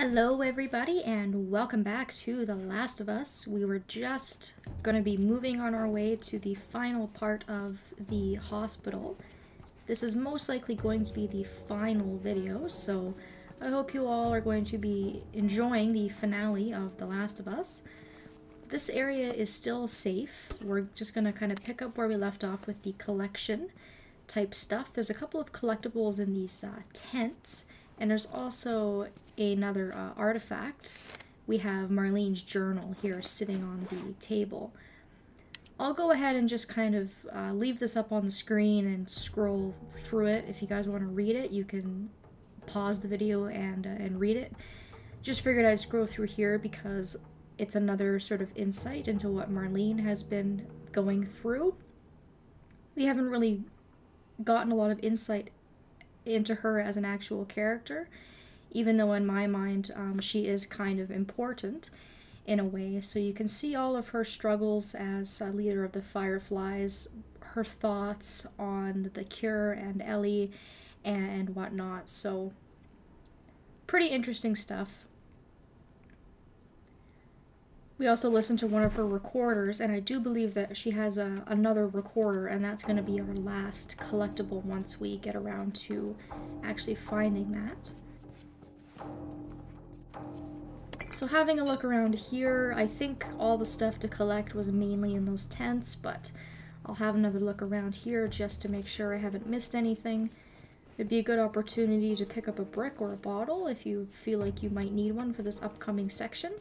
Hello everybody and welcome back to The Last of Us. We were just going to be moving on our way to the final part of the hospital. This is most likely going to be the final video, so I hope you all are going to be enjoying the finale of The Last of Us. This area is still safe. We're just going to kind of pick up where we left off with the collection type stuff. There's a couple of collectibles in these tents, and there's also another artifact. We have Marlene's journal here sitting on the table. I'll go ahead and just kind of leave this up on the screen and scroll through it. If you guys want to read it, you can pause the video and read it. Just figured I'd scroll through here because it's another sort of insight into what Marlene has been going through. We haven't really gotten a lot of insight into her as an actual character, even though in my mind she is kind of important in a way. So you can see all of her struggles as a leader of the Fireflies, her thoughts on the cure and Ellie and whatnot. So pretty interesting stuff. We also listened to one of her recorders, and I do believe that she has another recorder, and that's going to be our last collectible once we get around to actually finding that. So having a look around here, I think all the stuff to collect was mainly in those tents, but I'll have another look around here just to make sure I haven't missed anything. It'd be a good opportunity to pick up a brick or a bottle if you feel like you might need one for this upcoming section.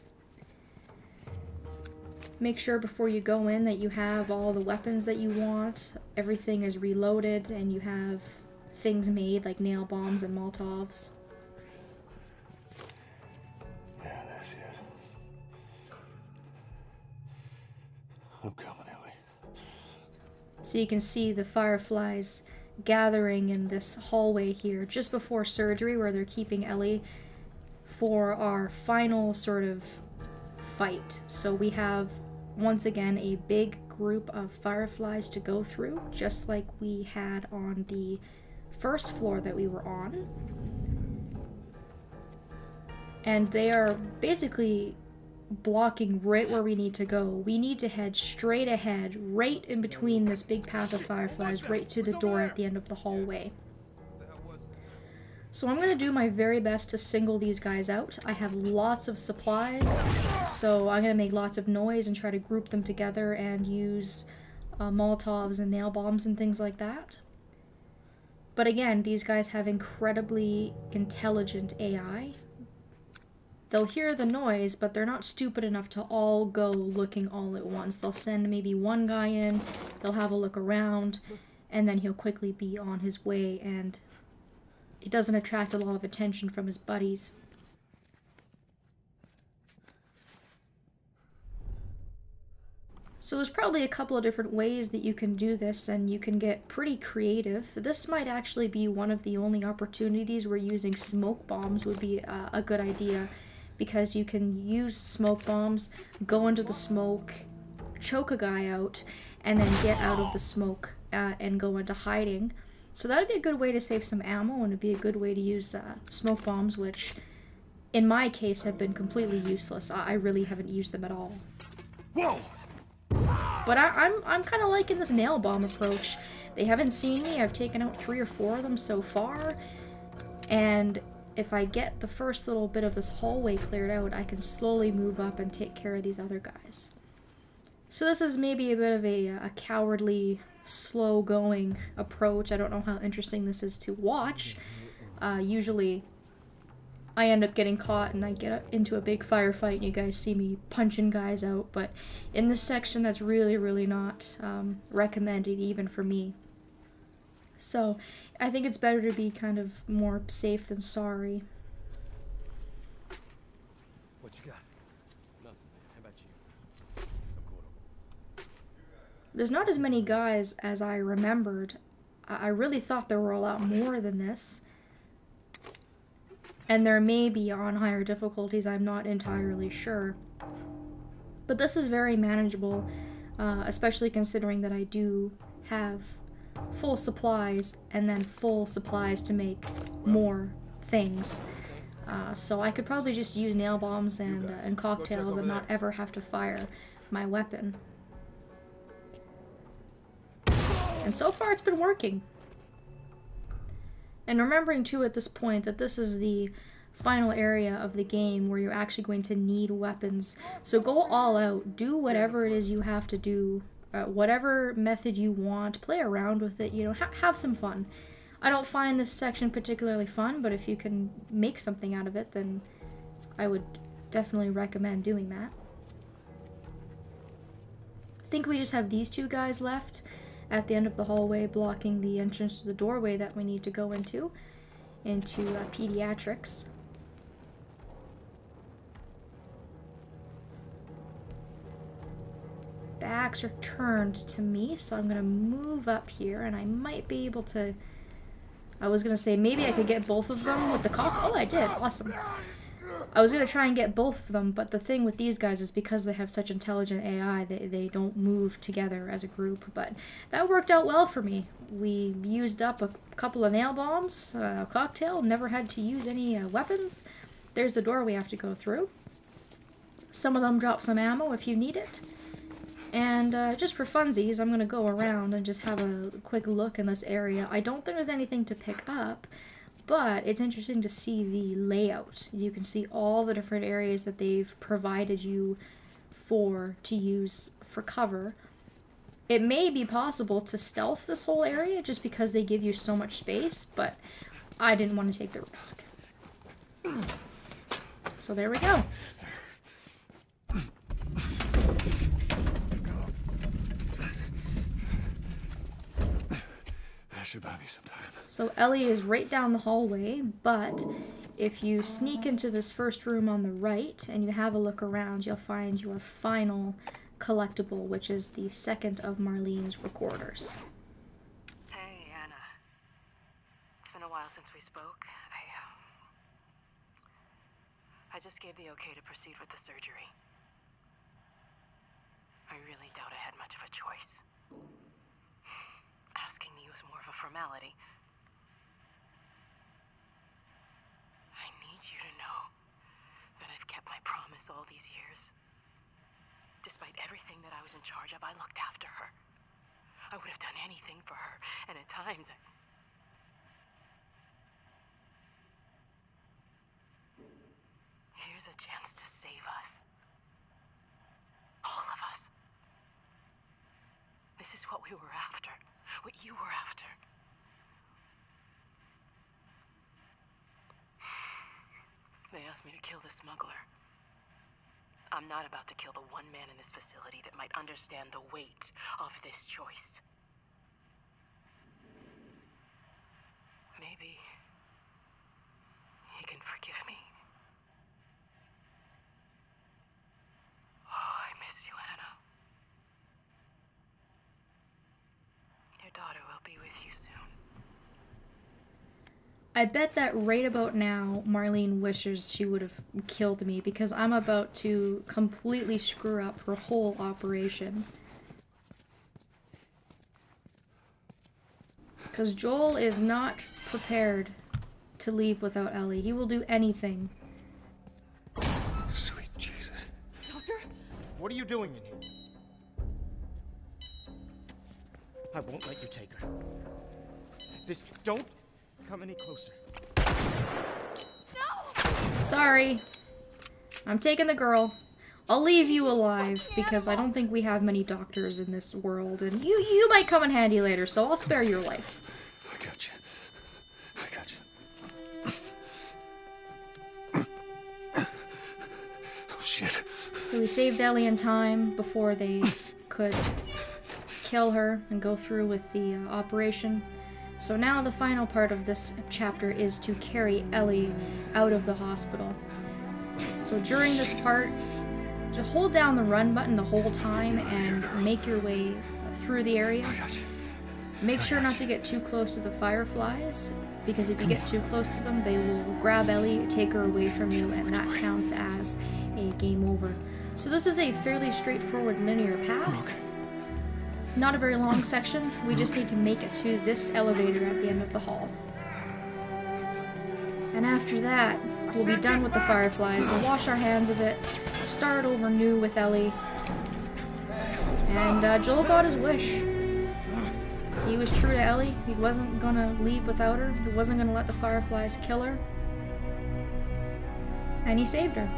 Make sure before you go in that you have all the weapons that you want, everything is reloaded, and you have things made like nail bombs and Molotovs. Yeah, that's it. I'm coming, Ellie. So you can see the Fireflies gathering in this hallway here just before surgery, where they're keeping Ellie for our final sort of fight. So we have once again a big group of Fireflies to go through, just like we had on the first floor that we were on. And they are basically blocking right where we need to go. We need to head straight ahead, right in between this big path of Fireflies, right to the door at the end of the hallway. So I'm going to do my very best to single these guys out. I have lots of supplies, so I'm going to make lots of noise and try to group them together and use Molotovs and nail bombs and things like that. But again, these guys have incredibly intelligent AI. They'll hear the noise, but they're not stupid enough to all go looking all at once. They'll send maybe one guy in, they'll have a look around, and then he'll quickly be on his way, and it doesn't attract a lot of attention from his buddies. So there's probably a couple of different ways that you can do this, and you can get pretty creative. This might actually be one of the only opportunities where using smoke bombs would be a good idea, because you can use smoke bombs, go into the smoke, choke a guy out, and then get out of the smoke and go into hiding. So that would be a good way to save some ammo, and it'd be a good way to use smoke bombs, which in my case have been completely useless. I really haven't used them at all. Whoa! But I'm kind of liking this nail bomb approach. They haven't seen me. I've taken out 3 or 4 of them so far, and if I get the first little bit of this hallway cleared out, I can slowly move up and take care of these other guys. So this is maybe a bit of a cowardly, slow-going approach. I don't know how interesting this is to watch. Usually I end up getting caught and I get into a big firefight and you guys see me punching guys out, but in this section that's really not recommended even for me. So I think it's better to be kind of more safe than sorry. What you got? Nothing. How about you? There's not as many guys as I remembered. I really thought there were a lot more than this. And there may be on higher difficulties, I'm not entirely sure. But this is very manageable, especially considering that I do have full supplies and then full supplies to make more things. So I could probably just use nail bombs and cocktails and not ever have to fire my weapon. And so far it's been working. And remembering too at this point that this is the final area of the game where you're actually going to need weapons. So go all out. Do whatever it is you have to do. Whatever method you want. Play around with it. You know, have some fun. I don't find this section particularly fun, but if you can make something out of it, then I would definitely recommend doing that. I think we just have these two guys left at the end of the hallway blocking the entrance to the doorway that we need to go into pediatrics. Backs are turned to me, so I'm gonna move up here and I might be able to... I was gonna say maybe I could get both of them with the cock. Oh, I did. Awesome. I was gonna try and get both of them, but the thing with these guys is because they have such intelligent AI, they don't move together as a group. But that worked out well for me. We used up a couple of nail bombs, a cocktail, never had to use any weapons. There's the door we have to go through. Some of them drop some ammo if you need it. And just for funsies, I'm going to go around and just have a quick look in this area. I don't think there's anything to pick up, but it's interesting to see the layout. You can see all the different areas that they've provided you to use for cover. It may be possible to stealth this whole area just because they give you so much space, but I didn't want to take the risk. So there we go. Should buy me some time. So Ellie is right down the hallway, but if you sneak into this first room on the right and you have a look around, you'll find your final collectible, which is the second of Marlene's recorders. Hey, Anna. It's been a while since we spoke. I just gave the okay to proceed with the surgery. I really doubt I had much of a choice. Asking me was more of a formality. I need you to know that I've kept my promise all these years. Despite everything that I was in charge of, I looked after her. I would have done anything for her, and at times Here's a chance to save us. All of us. This is what we were after. What you were after. They asked me to kill the smuggler. I'm not about to kill the one man in this facility that might understand the weight of this choice. Maybe he can forgive me. Oh, I miss you, Anna. Your daughter will be with you soon. I bet that right about now, Marlene wishes she would have killed me because I'm about to completely screw up her whole operation. Because Joel is not prepared to leave without Ellie. He will do anything. Sweet Jesus. Doctor? What are you doing in here? I won't let you take her. Don't come any closer. No! Sorry. I'm taking the girl. I'll leave you alive because I don't think we have many doctors in this world, and you might come in handy later, so I'll spare your life. I got you. I got you. Oh, shit. So we saved Ellie in time before they could kill her and go through with the operation. So now the final part of this chapter is to carry Ellie out of the hospital. So during this part, just hold down the run button the whole time and make your way through the area. I got you. Make sure not to get too close to the fireflies, because if you get too close to them, they will grab Ellie, take her away from you, and that counts as a game over. So this is a fairly straightforward linear path. Not a very long section. We just need to make it to this elevator at the end of the hall. And after that, We'll be done with the Fireflies. We'll wash our hands of it, start over new with Ellie. And Joel got his wish. He was true to Ellie. He wasn't gonna leave without her. He wasn't gonna let the Fireflies kill her. And he saved her.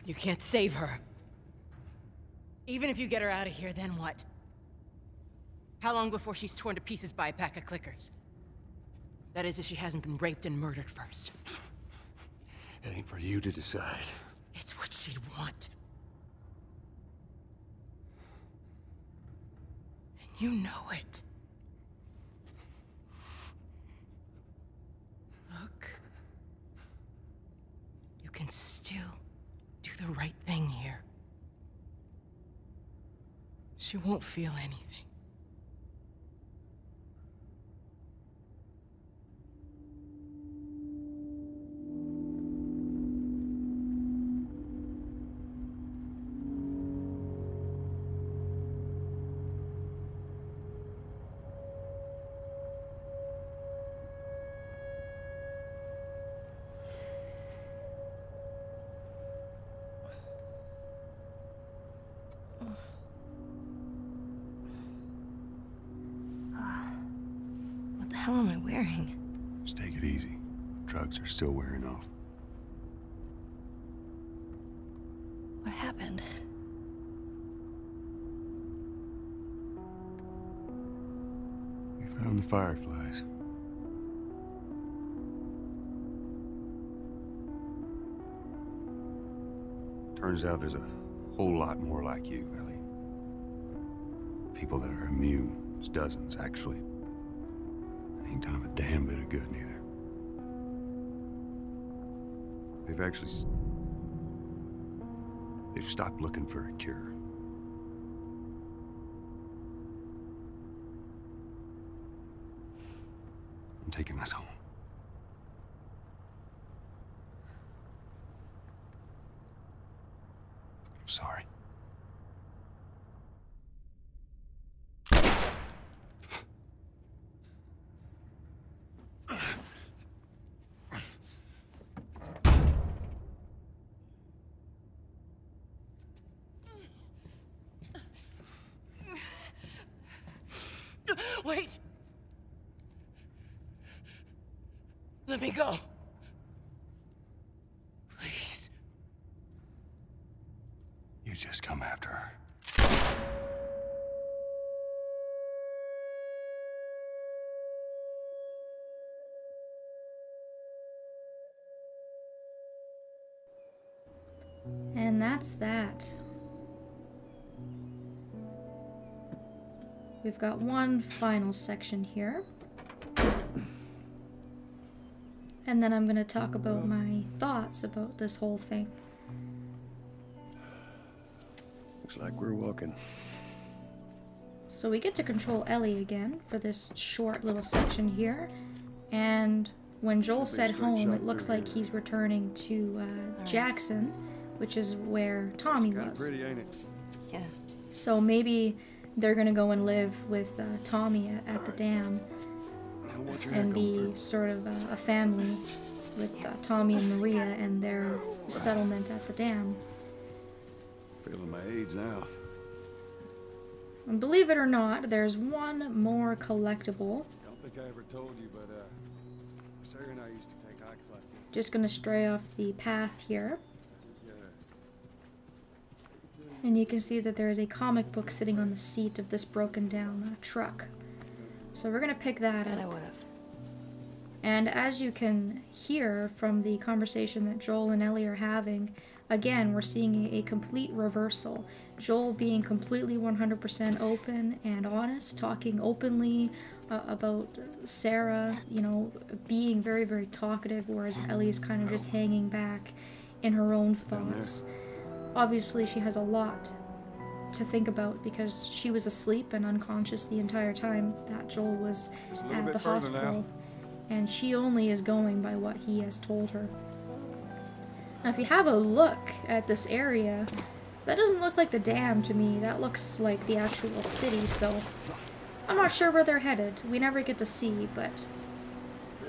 You can't save her. Even if you get her out of here, then what? How long before she's torn to pieces by a pack of clickers? That is, if she hasn't been raped and murdered first. It ain't for you to decide. It's what she'd want. And you know it. Look. You can still do the right thing here. She won't feel anything. What the hell am I wearing? Just take it easy. Drugs are still wearing off. What happened? We found the Fireflies. Turns out there's a whole lot more like you, Ellie. People that are immune. There's dozens, actually. Ain't done 'em a damn bit of good, neither. They've stopped looking for a cure. I'm taking us home. I'm sorry. Wait! Let me go. Please. You just come after her. And that's that. We've got one final section here. And then I'm going to talk about my thoughts about this whole thing. Looks like we're walking. So we get to control Ellie again for this short little section here. And when Joel said home, it looks like he's returning to Jackson, which is where Tommy was. Pretty, ain't it? Yeah. So maybe they're gonna go and live with Tommy at the dam and be sort of a family with Tommy and Maria and their settlement at the dam. Feeling my age now. And believe it or not, there's one more collectible. Don't think I ever told you, but Sarah and I used to take hikes like this. Just gonna stray off the path here. And you can see that there is a comic book sitting on the seat of this broken down truck. So we're gonna pick that up. And as you can hear from the conversation that Joel and Ellie are having, again, we're seeing a complete reversal. Joel being completely 100% open and honest, talking openly about Sarah, you know, being very, very talkative, whereas Ellie's kind of just hanging back in her own thoughts. Obviously, she has a lot to think about because she was asleep and unconscious the entire time that Joel was at the hospital. and she only is going by what he has told her. Now, if you have a look at this area, that doesn't look like the dam to me. That looks like the actual city, so I'm not sure where they're headed. We never get to see, but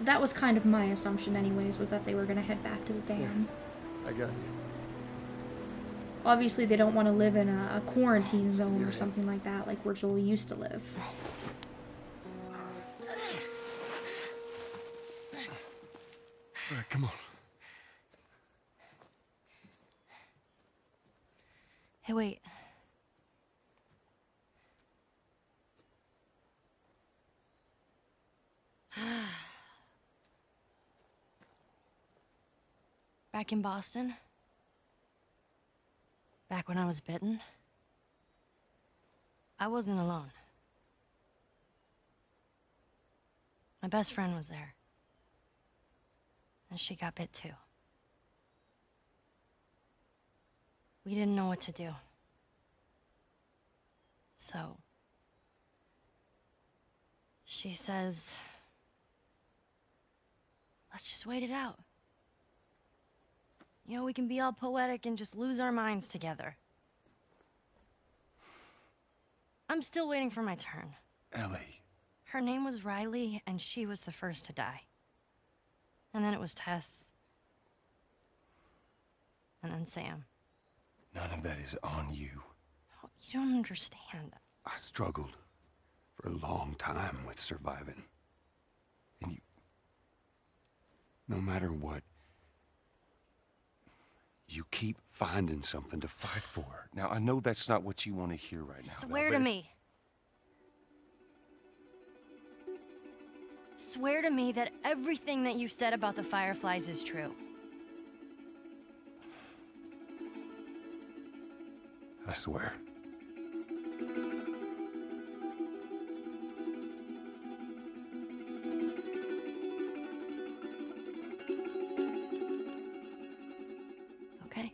that was kind of my assumption anyways, was that they were going to head back to the dam. I got you. Obviously, they don't want to live in a quarantine zone or something like that, like where Joel used to live. All right, come on. Hey, wait. Back in Boston? Back when I was bitten? I wasn't alone. My best friend was there. And she got bit too. We didn't know what to do. So, she says, let's just wait it out. You know, we can be all poetic and just lose our minds together. I'm still waiting for my turn. Ellie. Her name was Riley, and she was the first to die. And then it was Tess. And then Sam. None of that is on you. Oh, you don't understand. I struggled for a long time with surviving. And you... No matter what, you keep finding something to fight for. Now, I know that's not what you want to hear right now. Swear to me. Swear to me that everything that you said about the Fireflies is true. I swear. Okay.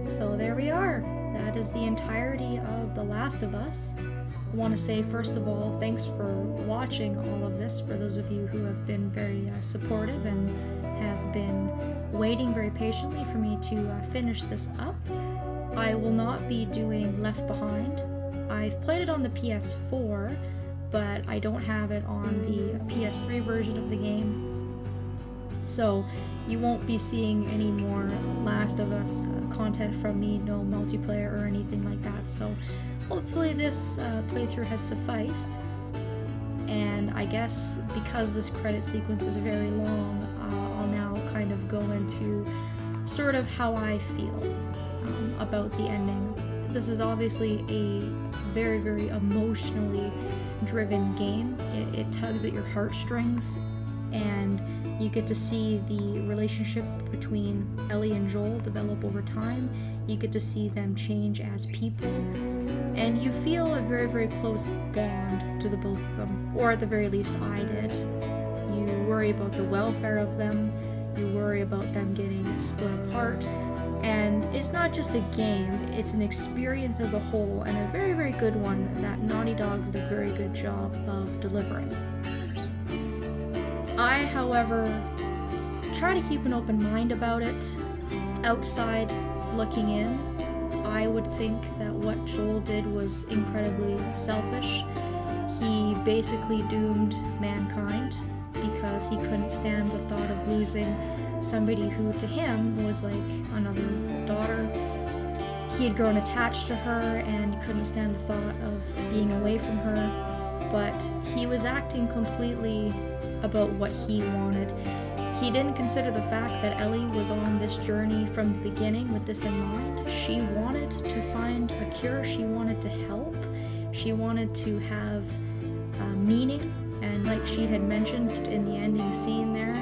So there we are. That is the entirety of The Last of Us. I want to say, first of all, thanks for watching all of this, for those of you who have been very supportive and have been waiting very patiently for me to finish this up. I will not be doing Left Behind. I've played it on the PS4, but I don't have it on the PS3 version of the game. So you won't be seeing any more Last of Us content from me, no multiplayer or anything like that. So hopefully this playthrough has sufficed. And I guess because this credit sequence is very long, I'll now kind of go into sort of how I feel about the ending. This is obviously a very, very emotionally driven game. It tugs at your heartstrings, and you get to see the relationship between Ellie and Joel develop over time. You get to see them change as people, and you feel a very, very close bond to the both of them, or at the very least I did. You worry about the welfare of them, you worry about them getting split apart, and it's not just a game, it's an experience as a whole, and a very, very good one that Naughty Dog did a very good job of delivering. I, however, try to keep an open mind about it. Outside looking in, I would think that what Joel did was incredibly selfish. He basically doomed mankind because he couldn't stand the thought of losing somebody who to him was like another daughter. He had grown attached to her and couldn't stand the thought of being away from her, but he was acting completely about what he wanted. He didn't consider the fact that Ellie was on this journey from the beginning with this in mind. She wanted to find a cure, she wanted to help, she wanted to have meaning, and like she had mentioned in the ending scene there,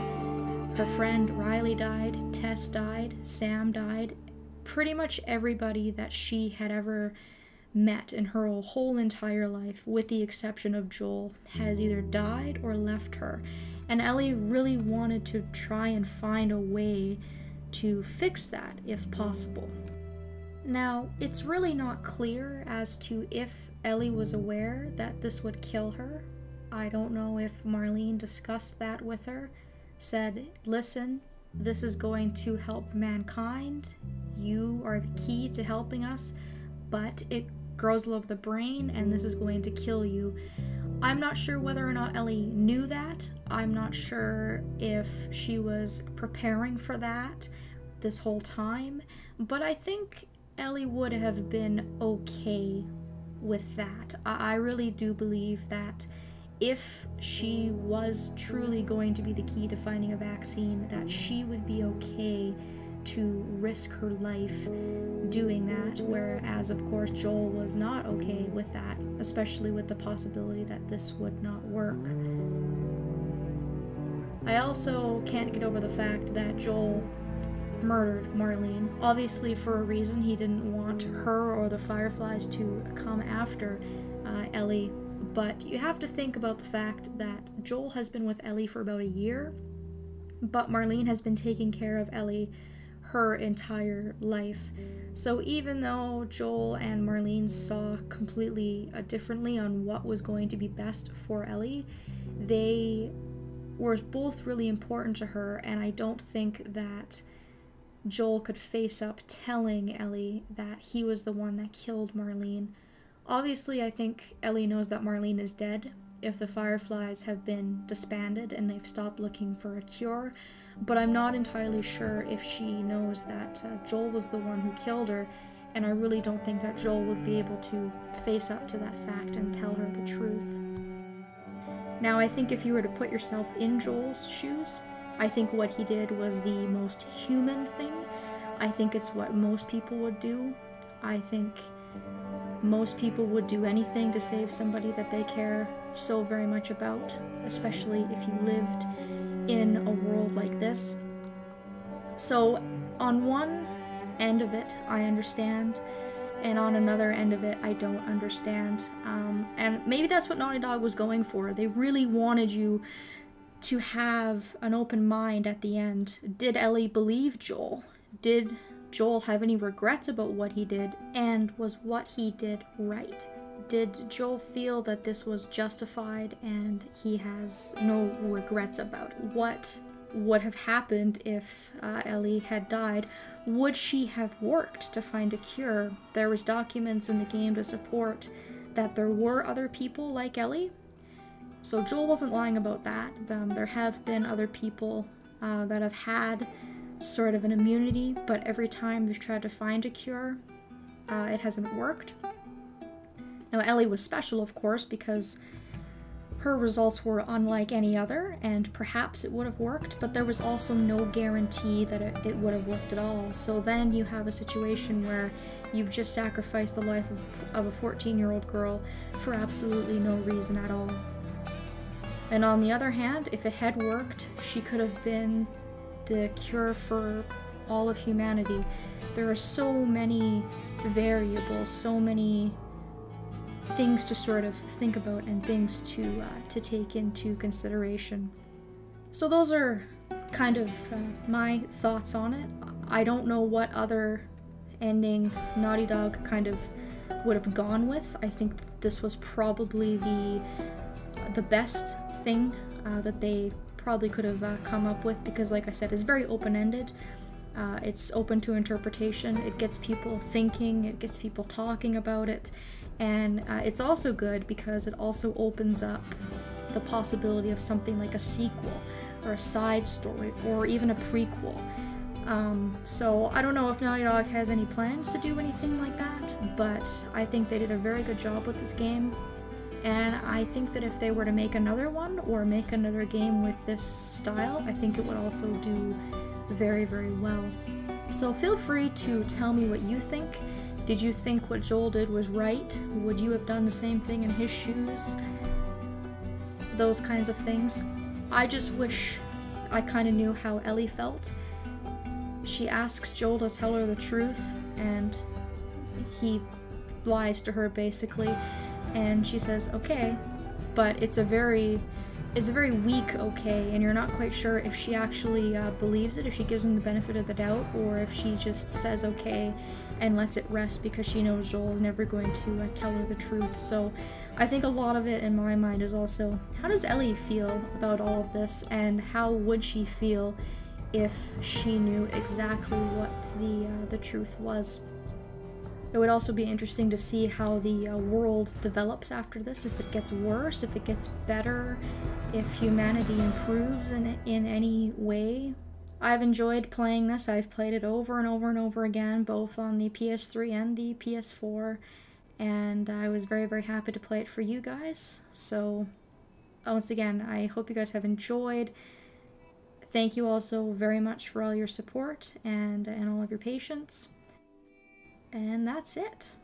her friend Riley died, Tess died, Sam died. Pretty much everybody that she had ever met in her whole entire life, with the exception of Joel, has either died or left her. And Ellie really wanted to try and find a way to fix that, if possible. Now, it's really not clear as to if Ellie was aware that this would kill her. I don't know if Marlene discussed that with her, said, listen, this is going to help mankind. You are the key to helping us, but it grows low of the brain and this is going to kill you. I'm not sure whether or not Ellie knew that. I'm not sure if she was preparing for that this whole time, but I think Ellie would have been okay with that. I really do believe that if she was truly going to be the key to finding a vaccine, that she would be okay to risk her life doing that, whereas of course Joel was not okay with that, especially with the possibility that this would not work. I also can't get over the fact that Joel murdered Marlene, obviously for a reason. He didn't want her or the Fireflies to come after Ellie, but you have to think about the fact that Joel has been with Ellie for about a year, but Marlene has been taking care of Ellie her entire life. So even though Joel and Marlene saw completely differently on what was going to be best for Ellie, they were both really important to her, and I don't think that Joel could face up telling Ellie that he was the one that killed Marlene. Obviously, I think Ellie knows that Marlene is dead if the Fireflies have been disbanded and they've stopped looking for a cure, but I'm not entirely sure if she knows that Joel was the one who killed her, and I really don't think that Joel would be able to face up to that fact and tell her the truth. Now, I think if you were to put yourself in Joel's shoes, I think what he did was the most human thing. I think it's what most people would do. I think most people would do anything to save somebody that they care so very much about, especially if you lived in a world like this. So on one end of it, I understand, and on another end of it, I don't understand. And maybe that's what Naughty Dog was going for. They really wanted you to have an open mind at the end. Did Ellie believe Joel? Did Joel have any regrets about what he did? And was what he did right? Did Joel feel that this was justified and he has no regrets about it? What would have happened if Ellie had died? Would she have worked to find a cure? There was documents in the game to support that there were other people like Ellie. So Joel wasn't lying about that. There have been other people that have had sort of an immunity, but every time we've tried to find a cure, it hasn't worked. Now, Ellie was special, of course, because her results were unlike any other, and perhaps it would have worked, but there was also no guarantee that it would have worked at all. So then you have a situation where you've just sacrificed the life of a 14-year-old girl for absolutely no reason at all. And on the other hand, if it had worked, she could have been the cure for all of humanity. There are so many variables, so many things to sort of think about and things to take into consideration. So those are kind of my thoughts on it. I don't know what other ending Naughty Dog kind of would have gone with. I think this was probably the best thing that they probably could have come up with, because like I said, it's very open-ended. It's open to interpretation. It gets people thinking, it gets people talking about it, and it's also good because it also opens up the possibility of something like a sequel or a side story or even a prequel. So I don't know if Naughty Dog has any plans to do anything like that, but I think they did a very good job with this game. And I think that if they were to make another one or make another game with this style, I think it would also do very, very well. So feel free to tell me what you think. Did you think what Joel did was right? Would you have done the same thing in his shoes? Those kinds of things. I just wish I kind of knew how Ellie felt. She asks Joel to tell her the truth, and he lies to her basically. And she says, okay, but it's a very it's a very weak okay, and you're not quite sure if she actually believes it, if she gives him the benefit of the doubt, or if she just says okay and lets it rest because she knows Joel is never going to tell her the truth. So I think a lot of it in my mind is also, how does Ellie feel about all of this, and how would she feel if she knew exactly what the truth was? It would also be interesting to see how the world develops after this, if it gets worse, if it gets better, if humanity improves in any way. I've enjoyed playing this. I've played it over and over and over again, both on the PS3 and the PS4, and I was very, very happy to play it for you guys. So, once again, I hope you guys have enjoyed. Thank you also very much for all your support and all of your patience. And that's it.